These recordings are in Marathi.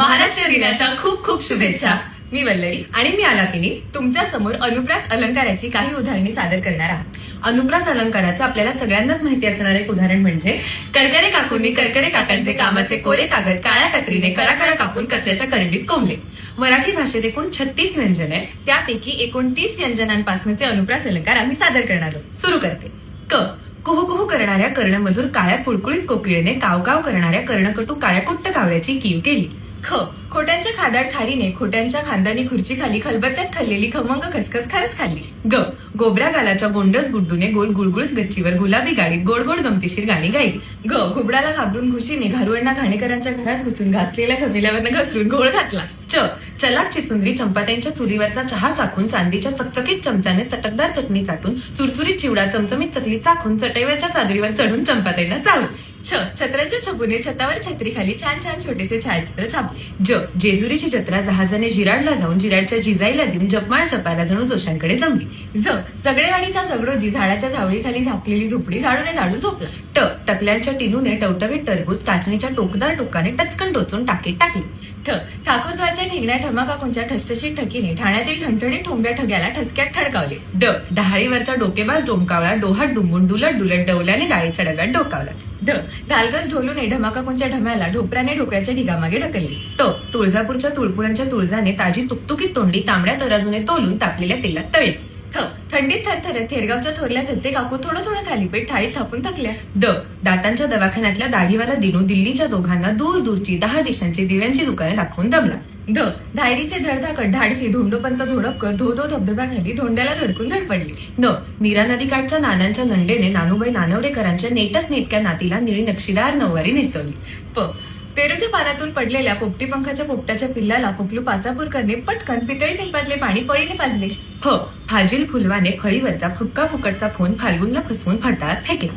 महाराष्ट्र दिनाच्या खूप खूप शुभेच्छा. मी वल्लरी आणि मी आलापिनी तुमच्या समोर अनुप्रास अलंकाराची काही उदाहरणे सादर करणार आहात. अनुप्रास अलंकाराचं आपल्याला सगळ्यांनाच माहिती असणारं एक उदाहरण म्हणजे करकरे काकूंनी करकरे काकांचे कामाचे कोरे कागद काळ्या कत्रीने कराकरा कापून कचऱ्याच्या करंडीत कोंबले. मराठी भाषेत एकूण 36 व्यंजन आहे, त्यापैकी 29 व्यंजनांपासूनचे अनुप्रास अलंकार आम्ही सादर करणार आहोत. सुरू करते. क कुहू कुहू करणाऱ्या कर्णमधुर काळ्या कुळकुळीत कोकिळेने कावकाव करणाऱ्या कर्णकटू काळ्या कुट्ट कावळ्याची कीव केली. ख खोट्यांच्या खादाड खारीने खोट्यांच्या खांदानी खुर्ची खाली खलबत्त्यात खाल्लेली खमंग खसखस खरंच खाल्ली. ग गोबऱ्या गालाच्या बोंडस गुड्डूने गोल गुळगुळीत गच्चीवर गुलाबी गाडीत गोड गोड गमतीशीर गाणी गायली. ग घुबडाला घाबरून घुशीने घारुअण्णा घाणेकरांच्या घरात घुसून घासलेल्या खमिल्यावरनं घसरून घोळ घातला. च चलाक चिचुंद्री चंपात्यांच्या चुलीवरचा चहा चाखून चांदीच्या चकचकीत चमच्याने चटकदार चटणी चाटून चुरचुरीत चिवडा चमचमीत चकली चाखून चटईवरच्या चादरीवर चढून चंपात्यांना चालू. छ छत्र्याच्या छपूने छतावर छत्री खाली छान छान छोटेसे छायाचित्र छापले. ज जेजुरीची जत्रा जहाजाने जिराडला जाऊन जिराडच्या जिजाईला देऊन जपमाळ जपायला जणू जोशांकडे जमली. ज जगडेवाडीचा जगडोजी झाडाच्या झावळीखाली झापलेली झोपडी झाडूने झाडून झोपला. ट टकल्यांच्या टिनूने टवटवीत टरबूज टाचणीच्या टोकदार टोकाने टचकन टोचून टाकीत टाकली. ठ ठाकूरद्वारच्या ठेंगण्या ठमाकाकूंच्या ठसठशीत ठकीने ठाण्यातील ठणठणीत ठोंब्या ठग्याला ठसक्यात ठडकावले. ड डहाळीवरचा डोकेबाज डोमकावळा डोहात डुंबून डुलट डुलट डवल्याने डाळीच्या डब्यात डोकावला. ढ ढालगज ढोलूने ढमाकाकूंच्या ढम्याला ढोपऱ्याने ढोकऱ्याच्या ढिगामागे ढकलली. त तुळजापूरच्या तुळपुरांच्या तुळजाने ताजी तुकतुकीत तोंडी तांबड्या तराजूने तोलून तापलेल्या तेलात तळली. थ थंडीत थरथरत थेरगावच्या थोरल्या थत्ते काकू थोडं थोडं थालीपीठ थाळीत थापून थकल्या. ड दातांच्या दवाखान्यातल्या दाढीवाला दिनू दिल्लीच्या दोघांना दूर दूरची 10 दिशांची दिव्यांची दुकाने दाखवून दमला. ध धायरीचे धडधाकट धाडसी धोंडोपंत धोडपकर धो धो धबधब्याखाली धोंड्याला धडकून धडपडली. न नीरा नदीकाठच्या नानांच्या नंडेने नानूबाई नानवडेकरांच्या नेटस नेटक्या नातीला निळी नक्षीदार नऊवारी नेसवली. प पेरूच्या पानातून पडलेल्या पोपटी पंखाच्या पोपटाच्या पिल्लाला पपलू पाचापूरकरने पटकन पितळी पिंपातले पाणी पळीने पाजले. फ फाजील फुलवाने फळीवरचा फुटका फुकटचा फोन फाल्गुनला फसवून फडताळात फेकला.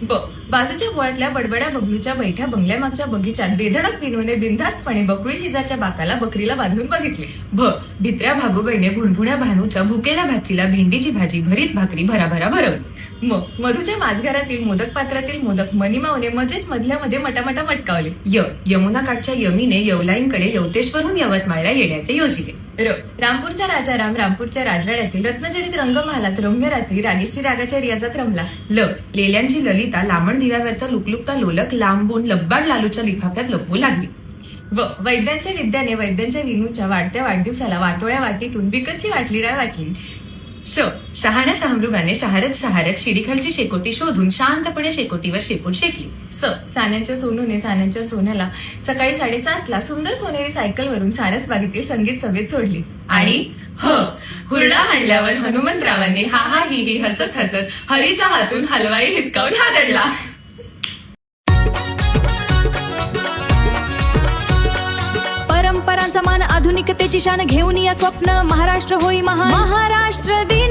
ब बाजूच्या बोळातल्या बडबड्या बबलूच्या बैठ्या बंगल्यामागच्या बगीच्यात बेधडक विनूने बिनधास्तपणे बकुळी शेजारच्या बाकाला बकरीला बांधून बघितले. भ भित्र्या भागूबाईने भुणभुण्या भानूच्या भुकेल्या भाचीला भेंडीची भाजी भरीत भाकरी भराभरा भरवली. म मधूच्या माझघरातील मोदक पात्रातील मोदक मनीमाऊने मजेत मधल्या मध्ये मटामटा मटकावले. य यमुना काठच्या यमीने यवलाईंकडे यवतेश्वरहून यवतमाळला येण्याचे योजिले. र रामपूरचा राजा राम रामपूरच्या राजवाड्यातील रत्नजडित रंगमहालात रम्य रात्री रागेश्री रागाच्या रियाजात रमला. ल लेल्यांची ललिता लांबण दिव्यावरचा लुकलुकता लोलक लांबून लब्बाड लालूच्या लिफाफ्यात लपवू लागली. व वैद्यांच्या विद्याने वैद्यांच्या विनूच्या वाढत्या वाढदिवसाला वाटोळ्या वाटीतून बिकटची वाटली डाळ वाटली. श शहाण्या शहामृगाने शहारत शहारत शिडीखालची शेकोटी शोधून शांतपणे शेकोटीवर शेपूट शेकली. स सान्यांच्या सोनूने सान्यांच्या सोन्याला सकाळी 7:30ला सुंदर सोनेरी सायकलवरून सारस बागेतील संगीत सभेत सोडली. आणि ह हुरडा हाणल्यावर हनुमंतरावांनी हा हा ही ही हसत हसत हरीच्या हातून हलवाई हिसकावून हादरला. परंपरांचा मान आधुनिकतेची शान घेऊन या स्वप्न महाराष्ट्र होई महाराष्ट्र दिन